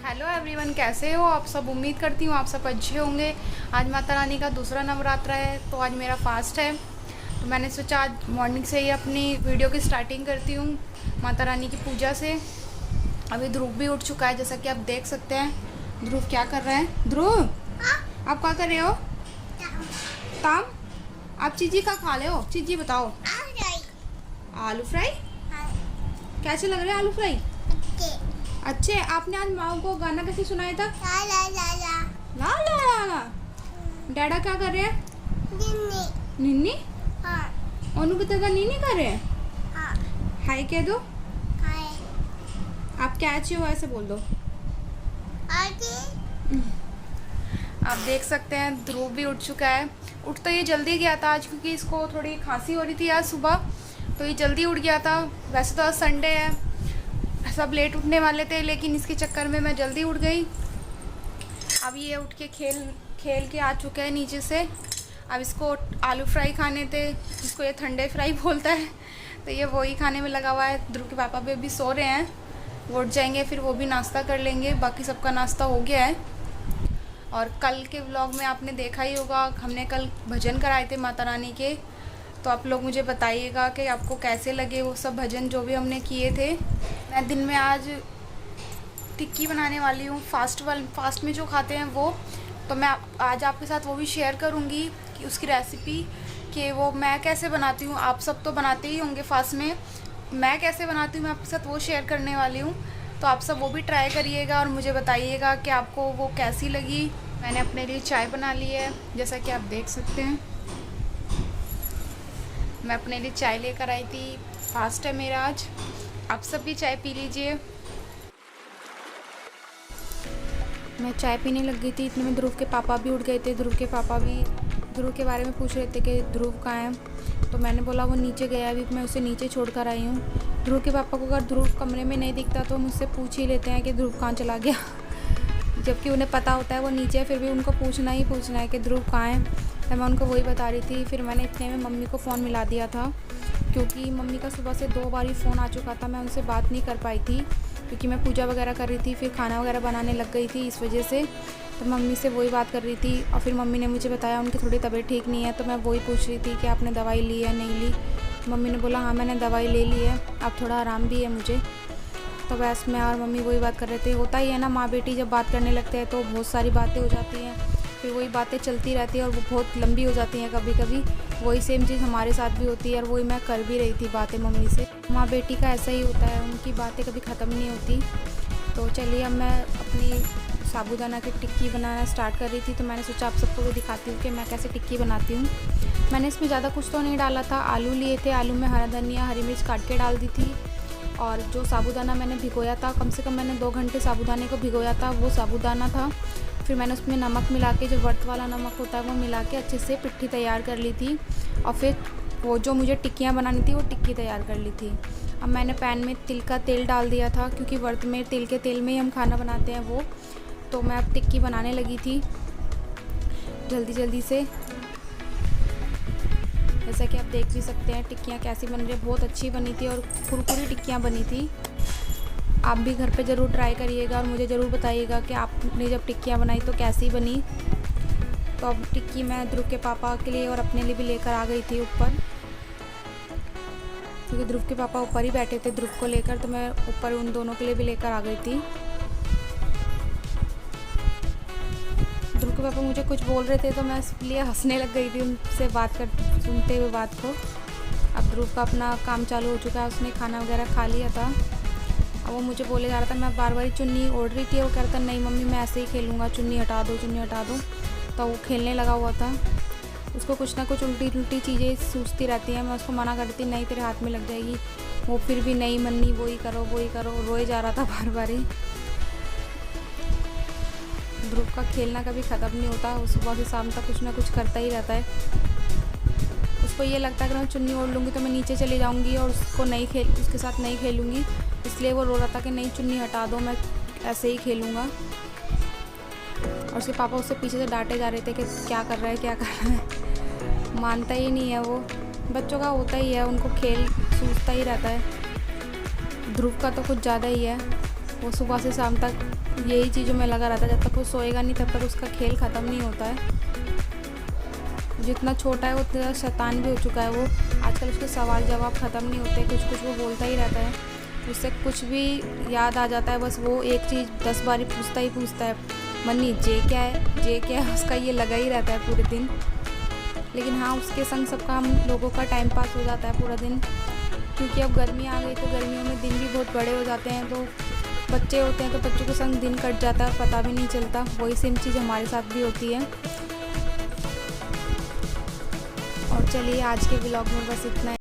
Hello everyone, कैसे हो आप सब। उम्मीद करती हूँ आप सब अच्छे होंगे। आज माता रानी का दूसरा नवरात्र है, तो आज मेरा फास्ट है। तो मैंने सोचा आज मॉर्निंग से ही अपनी वीडियो की स्टार्टिंग करती हूँ माता रानी की पूजा से। अभी ध्रुव भी उठ चुका है, जैसा कि आप देख सकते हैं। ध्रुव क्या कर रहा है? ध्रुव, आप क्या कर रहे हो? काम। आप चीज़ी का खा रहे हो? चीज़ी बताओ। आलू फ्राई। कैसे लग रहे हैं आलू फ्राई? अच्छे। आपने आज माँ को गाना कैसे सुनाया था? ला ला ला ला ला ला ला। डैडा क्या कर रहे हैं? निन्नी। निन्नी? हाँ। ओनू की तरह निन्नी कर रहे हैं? हाँ। हाय कह दो। हाय। आप क्या अच्छे हो ऐसे बोल दो। आप देख सकते हैं ध्रुव भी उठ चुका है। उठ तो ये जल्दी गया था आज, क्योंकि इसको थोड़ी खांसी हो रही थी आज सुबह, तो ये जल्दी उठ गया था। वैसे तो आज संडे है, सब लेट उठने वाले थे, लेकिन इसके चक्कर में मैं जल्दी उठ गई। अब ये उठ के खेल के आ चुका है नीचे से। अब इसको आलू फ्राई खाने थे, जिसको ये ठंडे फ्राई बोलता है, तो ये वही खाने में लगा हुआ है। ध्रुव के पापा भी अभी सो रहे हैं, वो उठ जाएंगे फिर वो भी नाश्ता कर लेंगे। बाकी सबका नाश्ता हो गया है। और कल के व्लॉग में आपने देखा ही होगा, हमने कल भजन कराए थे माता रानी के। तो आप लोग मुझे बताइएगा कि आपको कैसे लगे वो सब भजन जो भी हमने किए थे। मैं दिन में आज टिक्की बनाने वाली हूँ, फास्ट में जो खाते हैं वो। तो मैं आज आपके साथ वो भी शेयर करूँगी कि उसकी रेसिपी, कि वो मैं कैसे बनाती हूँ। आप सब तो बनाते ही होंगे फास्ट में, मैं कैसे बनाती हूँ मैं आपके साथ वो शेयर करने वाली हूँ। तो आप सब वो भी ट्राई करिएगा और मुझे बताइएगा कि आपको वो कैसी लगी। मैंने अपने लिए चाय बना ली है, जैसा कि आप देख सकते हैं। मैं अपने लिए चाय लेकर आई थी, फास्ट है मेरा आज। आप सब भी चाय पी लीजिए। मैं चाय पीने लग गई थी, इतने में ध्रुव के पापा भी उठ गए थे। ध्रुव के पापा भी ध्रुव के बारे में पूछ रहे थे कि ध्रुव कहाँ है। तो मैंने बोला वो नीचे गया, अभी मैं उसे नीचे छोड़ कर आई हूँ। ध्रुव के पापा को अगर ध्रुव कमरे में नहीं दिखता तो मुझसे पूछ ही लेते हैं कि ध्रुव कहाँ चला गया जबकि उन्हें पता होता है वो नीचे है, फिर भी उनको पूछना है कि ध्रुव कहाँ है। तो मैं उनको वही बता रही थी। फिर मैंने इतने में मम्मी को फ़ोन मिला दिया था, क्योंकि मम्मी का सुबह से 2 बार ही फ़ोन आ चुका था। मैं उनसे बात नहीं कर पाई थी, क्योंकि मैं पूजा वगैरह कर रही थी, फिर खाना वगैरह बनाने लग गई थी इस वजह से। तो मम्मी से वही बात कर रही थी, और फिर मम्मी ने मुझे बताया उनकी थोड़ी तबीयत ठीक नहीं है। तो मैं वही पूछ रही थी कि आपने दवाई ली है नहीं ली। मम्मी ने बोला हाँ मैंने दवाई ले ली है, अब थोड़ा आराम भी है मुझे। तो बस मैं और मम्मी वही बात कर रहे थे। होता ही है ना, माँ बेटी जब बात करने लगते हैं तो बहुत सारी बातें हो जाती हैं, फिर वही बातें चलती रहती है और वो बहुत लंबी हो जाती हैं कभी कभी। वही सेम चीज़ हमारे साथ भी होती है, और वही मैं कर भी रही थी बातें मम्मी से। माँ बेटी का ऐसा ही होता है, उनकी बातें कभी ख़त्म नहीं होती। तो चलिए, अब मैं अपनी साबूदाना की टिक्की बनाना स्टार्ट कर रही थी। तो मैंने सोचा आप सबको भी दिखाती हूँ कि मैं कैसे टिक्की बनाती हूँ। मैंने इसमें ज़्यादा कुछ तो नहीं डाला था। आलू लिए थे, आलू में हरा धनिया हरी मिर्च काट के डाल दी थी। और जो साबूदाना मैंने भिगोया था, कम से कम मैंने 2 घंटे साबूदाने को भिगोया था, वो साबूदाना था। फिर मैंने उसमें नमक मिला के, जो व्रत वाला नमक होता है वो मिला के अच्छे से पिट्ठी तैयार कर ली थी। और फिर वो जो मुझे टिक्कियाँ बनानी थी वो टिक्की तैयार कर ली थी। अब मैंने पैन में तिल का तेल डाल दिया था, क्योंकि व्रत में तिल के तेल में ही हम खाना बनाते हैं वो। तो मैं अब टिक्की बनाने लगी थी जल्दी जल्दी से। जैसा कि आप देख भी सकते हैं टिक्कियाँ कैसी बन रही है, बहुत अच्छी बनी थी और कुरकुरी टिक्कियाँ बनी थी। आप भी घर पे ज़रूर ट्राई करिएगा और मुझे ज़रूर बताइएगा कि आपने जब टिक्कियाँ बनाई तो कैसी बनी। तो अब टिक्की मैं ध्रुव के पापा के लिए और अपने लिए भी लेकर आ गई थी ऊपर, क्योंकि ध्रुव के पापा ऊपर ही बैठे थे ध्रुव को लेकर, तो मैं ऊपर उन दोनों के लिए भी लेकर आ गई थी। ध्रुव के पापा मुझे कुछ बोल रहे थे तो मैं इसलिए हंसने लग गई थी उनसे सुनते हुए बात को। अब ध्रुव का अपना काम चालू हो चुका है, उसने खाना वगैरह खा लिया था। अब वो मुझे बोले जा रहा था, मैं बार बार चुन्नी ओढ़ रही थी, वो कह रहा था नहीं मम्मी मैं ऐसे ही खेलूँगा, चुन्नी हटा दो चुन्नी हटा दो। तो वो खेलने लगा हुआ था। उसको कुछ ना कुछ उल्टी चीज़ें सूझती रहती हैं। मैं उसको मना करती नहीं तेरे हाथ में लग जाएगी, वो फिर भी नहीं मन्नी, वही करो, रोए जा रहा था बार बार ही। ध्रुव का खेलना कभी ख़त्म नहीं होता, वो सुबह से शाम तक कुछ ना कुछ करता ही रहता है। उसको ये लगता है कि मैं चुन्नी ओढ़ लूँगी तो मैं नीचे चली जाऊँगी और उसके साथ नहीं खेलूँगी, इसलिए वो रो रहा था कि नहीं चुन्नी हटा दो, मैं ऐसे ही खेलूँगा। और उसके पापा उससे पीछे से डांटे जा रहे थे कि क्या कर रहा है। मानता ही नहीं है वो, बच्चों का होता ही है, उनको खेल सूझता ही रहता है। ध्रुव का तो कुछ ज़्यादा ही है। वो सुबह से शाम तक यही चीज़ों में लगा रहता है। जब तक वो सोएगा नहीं तब तक उसका खेल ख़त्म नहीं होता है। जितना छोटा है उतना शैतान भी हो चुका है वो। आजकल उसके सवाल जवाब ख़त्म नहीं होते, कुछ कुछ वो बोलता ही रहता है। उससे कुछ भी याद आ जाता है, बस वो एक चीज़ 10 बार पूछता है, मन्नी जे क्या है, जे क्या है। उसका ये लगा ही रहता है पूरे दिन। लेकिन हाँ, उसके संग सबका हम लोगों का टाइम पास हो जाता है पूरा दिन, क्योंकि अब गर्मी आ गई तो गर्मियों में दिन भी बहुत बड़े हो जाते हैं। तो बच्चे होते हैं तो बच्चों के संग दिन कट जाता है, पता भी नहीं चलता। वही सेम चीज़ हमारे साथ भी होती है। और चलिए आज के व्लॉग में बस इतना ही।